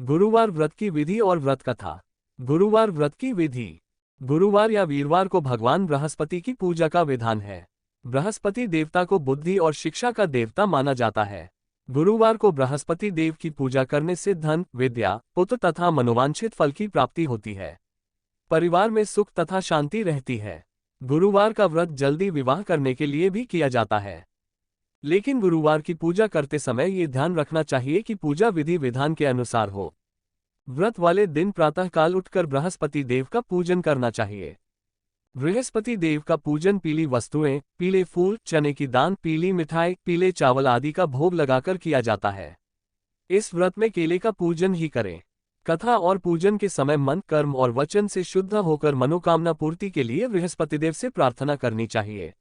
गुरुवार व्रत की विधि और व्रत कथा। गुरुवार व्रत की विधि। गुरुवार या वीरवार को भगवान बृहस्पति की पूजा का विधान है। बृहस्पति देवता को बुद्धि और शिक्षा का देवता माना जाता है। गुरुवार को बृहस्पति देव की पूजा करने से धन, विद्या, पुत्र तथा मनोवांछित फल की प्राप्ति होती है। परिवार में सुख तथा शांति रहती है। गुरुवार का व्रत जल्दी विवाह करने के लिए भी किया जाता है। लेकिन गुरुवार की पूजा करते समय ये ध्यान रखना चाहिए कि पूजा विधि विधान के अनुसार हो। व्रत वाले दिन प्रातःकाल उठकर बृहस्पति देव का पूजन करना चाहिए। बृहस्पति देव का पूजन पीली वस्तुएं, पीले फूल, चने की दान, पीली मिठाई, पीले चावल आदि का भोग लगाकर किया जाता है। इस व्रत में केले का पूजन ही करें। कथा और पूजन के समय मन, कर्म और वचन से शुद्ध होकर मनोकामना पूर्ति के लिए बृहस्पतिदेव से प्रार्थना करनी चाहिए।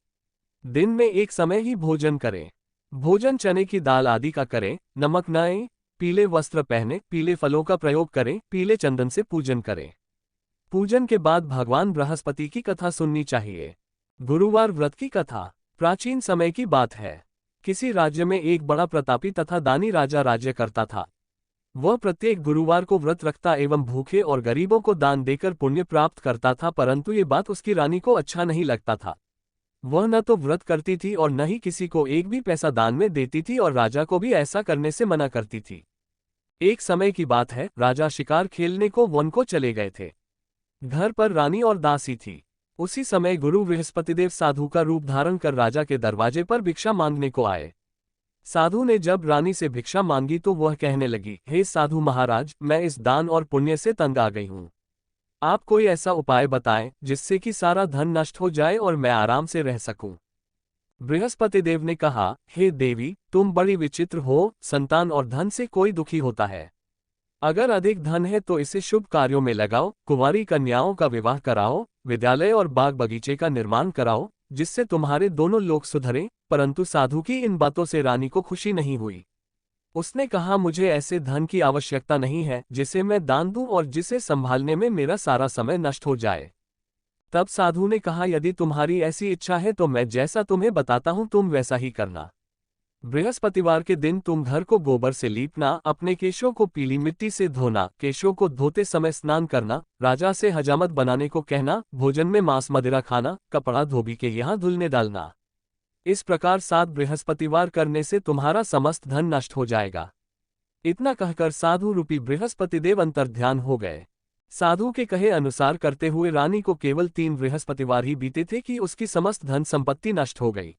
दिन में एक समय ही भोजन करें। भोजन चने की दाल आदि का करें। नमक न आए, पीले वस्त्र पहने, पीले फलों का प्रयोग करें, पीले चंदन से पूजन करें। पूजन के बाद भगवान बृहस्पति की कथा सुननी चाहिए। गुरुवार व्रत की कथा प्राचीन समय की बात है। किसी राज्य में एक बड़ा प्रतापी तथा दानी राजा राज्य करता था। वह प्रत्येक गुरुवार को व्रत रखता एवं भूखे और गरीबों को दान देकर पुण्य प्राप्त करता था, परंतु ये बात उसकी रानी को अच्छा नहीं लगता था। वह न तो व्रत करती थी और न ही किसी को एक भी पैसा दान में देती थी और राजा को भी ऐसा करने से मना करती थी। एक समय की बात है, राजा शिकार खेलने को वन को चले गए थे। घर पर रानी और दासी थी। उसी समय गुरु बृहस्पतिदेव साधु का रूप धारण कर राजा के दरवाजे पर भिक्षा मांगने को आए। साधु ने जब रानी से भिक्षा मांगी तो वह कहने लगी, हे साधु महाराज, मैं इस दान और पुण्य से तंग आ गई हूँ। आप कोई ऐसा उपाय बताएं जिससे कि सारा धन नष्ट हो जाए और मैं आराम से रह सकूं। बृहस्पति देव ने कहा, हे देवी, तुम बड़ी विचित्र हो। संतान और धन से कोई दुखी होता है। अगर अधिक धन है तो इसे शुभ कार्यों में लगाओ, कुंवारी कन्याओं का विवाह कराओ, विद्यालय और बाग बगीचे का निर्माण कराओ, जिससे तुम्हारे दोनों लोग सुधरें। परंतु साधु की इन बातों से रानी को खुशी नहीं हुई। उसने कहा, मुझे ऐसे धन की आवश्यकता नहीं है जिसे मैं दान दूं और जिसे संभालने में मेरा सारा समय नष्ट हो जाए। तब साधु ने कहा, यदि तुम्हारी ऐसी इच्छा है तो मैं जैसा तुम्हें बताता हूं तुम वैसा ही करना। बृहस्पतिवार के दिन तुम घर को गोबर से लीपना, अपने केशों को पीली मिट्टी से धोना, केशों को धोते समय स्नान करना, राजा से हजामत बनाने को कहना, भोजन में मांस मदिरा खाना, कपड़ा धोबी के यहाँ धुलने डालना। इस प्रकार 7 बृहस्पतिवार करने से तुम्हारा समस्त धन नष्ट हो जाएगा। इतना कहकर साधु रूपी बृहस्पतिदेव अंतर्ध्यान हो गए। साधु के कहे अनुसार करते हुए रानी को केवल 3 बृहस्पतिवार ही बीते थे कि उसकी समस्त धन संपत्ति नष्ट हो गई।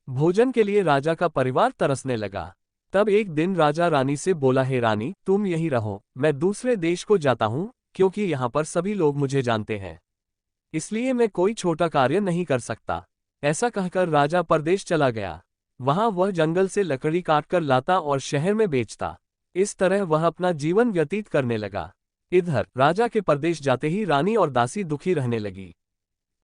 भोजन के लिए राजा का परिवार तरसने लगा। तब एक दिन राजा रानी से बोला, हे रानी, तुम यहीं रहो, मैं दूसरे देश को जाता हूँ, क्योंकि यहाँ पर सभी लोग मुझे जानते हैं, इसलिए मैं कोई छोटा कार्य नहीं कर सकता। ऐसा कहकर राजा परदेश चला गया। वहां वह जंगल से लकड़ी काटकर लाता और शहर में बेचता। इस तरह वह अपना जीवन व्यतीत करने लगा। इधर राजा के परदेश जाते ही रानी और दासी दुखी रहने लगी।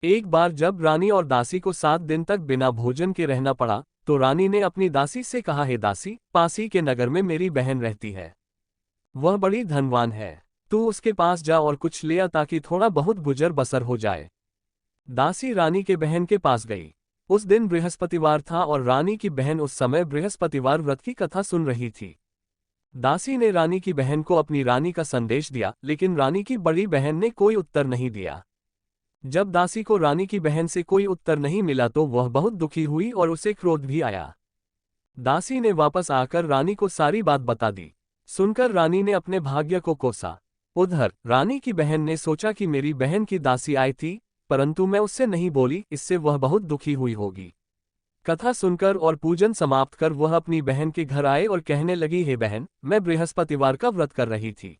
एक बार जब रानी और दासी को 7 दिन तक बिना भोजन के रहना पड़ा, तो रानी ने अपनी दासी से कहा, हे दासी, पास ही के नगर में मेरी बहन रहती है। वह बड़ी धनवान है। तू उसके पास जा और कुछ ले आ ताकि थोड़ा बहुत गुजर बसर हो जाए। दासी रानी के बहन के पास गई। उस दिन बृहस्पतिवार था और रानी की बहन उस समय बृहस्पतिवार व्रत की कथा सुन रही थी। दासी ने रानी की बहन को अपनी रानी का संदेश दिया, लेकिन रानी की बड़ी बहन ने कोई उत्तर नहीं दिया। जब दासी को रानी की बहन से कोई उत्तर नहीं मिला तो वह बहुत दुखी हुई और उसे क्रोध भी आया। दासी ने वापस आकर रानी को सारी बात बता दी। सुनकर रानी ने अपने भाग्य को कोसा। उधर रानी की बहन ने सोचा कि मेरी बहन की दासी आई थी, परंतु मैं उससे नहीं बोली, इससे वह बहुत दुखी हुई होगी। कथा सुनकर और पूजन समाप्त कर वह अपनी बहन के घर आए और कहने लगी, हे बहन, मैं बृहस्पतिवार का व्रत कर रही थी।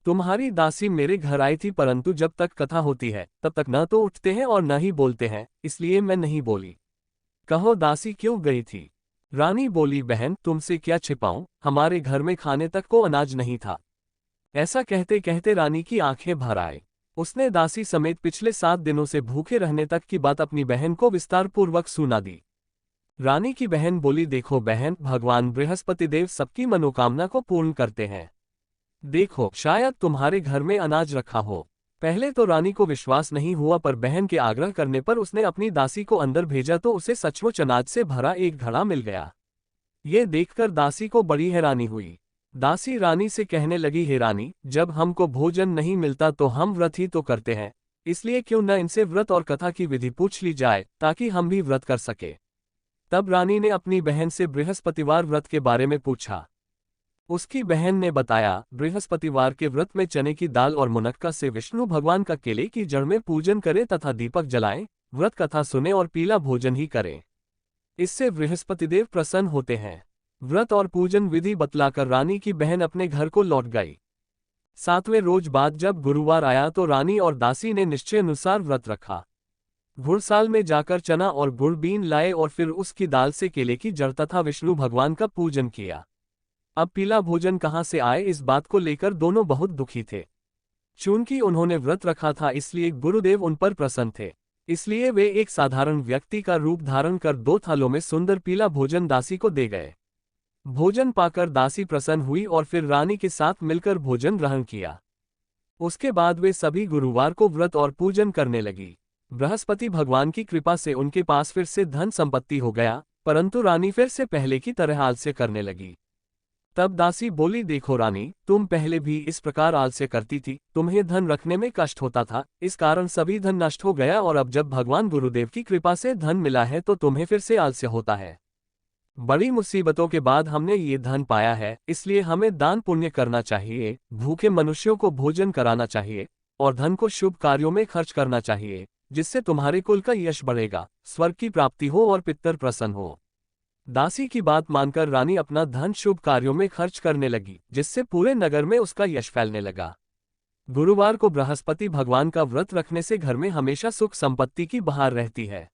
तुम्हारी दासी मेरे घर आई थी, परंतु जब तक कथा होती है तब तक न तो उठते हैं और न ही बोलते हैं, इसलिए मैं नहीं बोली। कहो दासी क्यों गई थी? रानी बोली, बहन, तुमसे क्या छिपाऊं, हमारे घर में खाने तक को अनाज नहीं था। ऐसा कहते कहते रानी की आंखें भर आए। उसने दासी समेत पिछले 7 दिनों से भूखे रहने तक की बात अपनी बहन को विस्तारपूर्वक सुना दी। रानी की बहन बोली, देखो बहन, भगवान बृहस्पतिदेव सबकी मनोकामना को पूर्ण करते हैं। देखो, शायद तुम्हारे घर में अनाज रखा हो। पहले तो रानी को विश्वास नहीं हुआ, पर बहन के आग्रह करने पर उसने अपनी दासी को अंदर भेजा तो उसे सचमुच अनाज से भरा एक घड़ा मिल गया। ये देखकर दासी को बड़ी हैरानी हुई। दासी रानी से कहने लगी, हे रानी, जब हमको भोजन नहीं मिलता तो हम व्रत ही तो करते हैं, इसलिए क्यों न इनसे व्रत और कथा की विधि पूछ ली जाए ताकि हम भी व्रत कर सके। तब रानी ने अपनी बहन से बृहस्पतिवार व्रत के बारे में पूछा। उसकी बहन ने बताया, बृहस्पतिवार के व्रत में चने की दाल और मुनक्का से विष्णु भगवान का केले की जड़ में पूजन करें तथा दीपक जलाएं, व्रत कथा सुने और पीला भोजन ही करें। इससे बृहस्पतिदेव प्रसन्न होते हैं। व्रत और पूजन विधि बतलाकर रानी की बहन अपने घर को लौट गई। 7वें रोज बाद जब गुरुवार आया तो रानी और दासी ने निश्चय अनुसार व्रत रखा। घुड़साल में जाकर चना और गुड़ बीन लाए और फिर उसकी दाल से केले की जड़ तथा विष्णु भगवान का पूजन किया। अब पीला भोजन कहाँ से आए, इस बात को लेकर दोनों बहुत दुखी थे। चूंकि उन्होंने व्रत रखा था इसलिए गुरुदेव उन पर प्रसन्न थे, इसलिए वे एक साधारण व्यक्ति का रूप धारण कर 2 थालों में सुंदर पीला भोजन दासी को दे गए। भोजन पाकर दासी प्रसन्न हुई और फिर रानी के साथ मिलकर भोजन ग्रहण किया। उसके बाद वे सभी गुरुवार को व्रत और पूजन करने लगी। बृहस्पति भगवान की कृपा से उनके पास फिर से धन संपत्ति हो गया, परंतु रानी फिर से पहले की तरह आलस्य करने लगी। तब दासी बोली, देखो रानी, तुम पहले भी इस प्रकार आलस्य करती थी, तुम्हें धन रखने में कष्ट होता था, इस कारण सभी धन नष्ट हो गया और अब जब भगवान गुरुदेव की कृपा से धन मिला है तो तुम्हें फिर से आलस्य होता है। बड़ी मुसीबतों के बाद हमने ये धन पाया है, इसलिए हमें दान पुण्य करना चाहिए, भूखे मनुष्यों को भोजन कराना चाहिए और धन को शुभ कार्यों में खर्च करना चाहिए, जिससे तुम्हारे कुल का यश बढ़ेगा, स्वर्ग की प्राप्ति हो और पितर प्रसन्न हो। दासी की बात मानकर रानी अपना धन शुभ कार्यों में खर्च करने लगी, जिससे पूरे नगर में उसका यश फैलने लगा। गुरुवार को बृहस्पति भगवान का व्रत रखने से घर में हमेशा सुख संपत्ति की बहार रहती है।